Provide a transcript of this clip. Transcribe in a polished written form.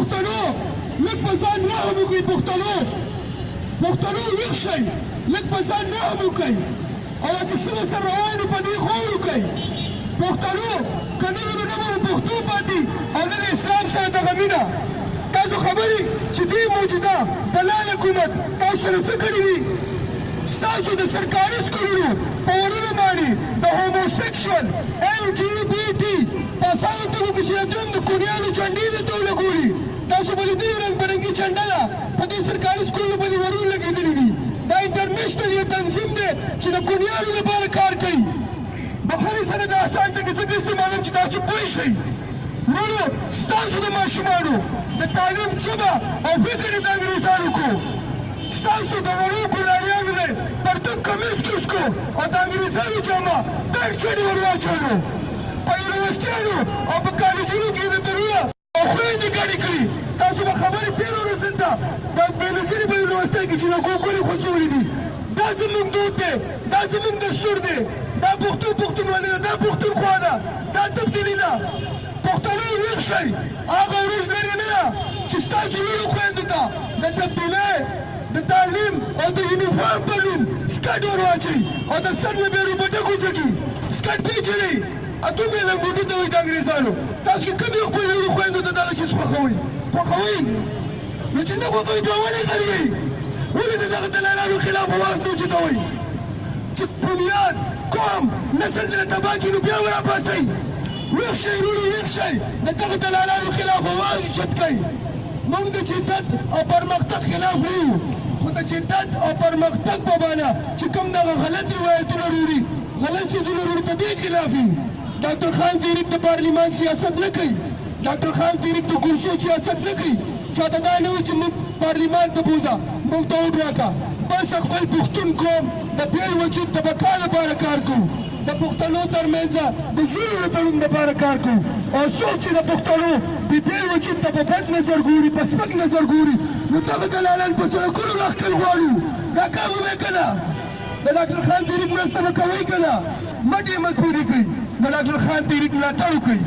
پښتنو لږ په ځان رحم وکړئ. پښتنو ویښ شئ، لږ په ځان رحم وکړئ او چې څنګه سره روان یو په دې غور وکړئ. پښتنو که نه وي نو نه به پښتو پاتې او نه د اسلام سره دغه مینه. تاسو خبرې چې دې موجوده دلال حکومت تاسو سره څه کړي دي؟ ستاسو د سرکاري سکولونو په ورونو باندې د هوموسیکشوال LGBT په اسانو ټکو کې چې دوی د کونیانو چنډې درته ولګوري. تاسو به لیدلي رنګ برنګي چنډه ده په دې سرکاري سکولونو باندې ورونه لګېدلي دي. دا انټرنیشنل یو تنظیم دی چې د کونیانو لپاره کار کوي. بخاري سره د اسان ټکي ځکه استعمالوم چې تاسو پوه شئ. ورونو ستاسو د ماشومانو د تعلیم ژبه او فکر د انګریزانو کو. ستاسو د وړو ګلانیانو دی پرتوګ کمیس کوز کو او د انګریزانو جامه بیک چڼې ور واچولو. په یونیورسټیانو او په کالجونو کې د درونه او خویندې ګډې کړي. تاسو به خبرې تېره ورځ دلته د بېنظیري په یونیورسټۍ کې چې د ګوګلې خوځولي دي. دا زموږ دود دی، دا زموږ دستور دی، دا پښتون پښتونولي ده، دا پښتونخوا ده، دا تبدیلي ده. پښتنو ویښ شئ، هغه ورځ لرې نه ده چې ستاسو لوړو خویندو ته د تبدیلۍ د تعلیم او د یونیفارم په نوم سکټ ور واچوي او د سر نه بیا روبټک وچکي. سکټ پیچلي اتو بیا لنګوټو ته وایي د انګریزانو. تاسو کې کوم یو خپل لوړو خویندو ته دغه شیز خوښوئ؟ نو چې نه خوښوئ بیا ولې غلوئ؟ ولې د دغه دلالانو خلاف اواز نه اوچتوئ؟ چې بنیاد قوم نسل دې له تباه کړي نو بیا وراپاڅئ. ویښ شئ وروڼو، ویښ شئ، د دغه دلالانو خلاف اواز اوچت کړئ. موږ د شدت او پرمختګ خلاف نه یو، خو د شدت او پرمختګ په بانه چې کوم دغه غلط روایتونه وروړي، غلط څیزونه وروړي، د دې خلاف یو. ډاکټر خان تحریک د پارلیمان سیاست نه کوي. ډاکټر خان تحریک د کرسیو سیاست نه کوي. چاته دا نه وي چې موږ پارلیمان ته بوځه، موږ ته وډ راکړه. بس خپل پښتون قوم د بیل وجود د بقا لپاره کار کوو. د پښتنو ترمنځ د زړونو د تړون لپاره کار کوو. او څوک چې د پښتنو د بیل وجود ته په بد نظر ګوري، په سپک نظر ګوري، نو دغه دلالان په سړکونو راښکل غواړو. دا کار وبې که نه؟ د ډاکټر خان تحریک مرسته به کوئ که نه؟ مټ یې مضبوطې کوئ، د ډاکټر خان تحریک ملاتړ وکړئ.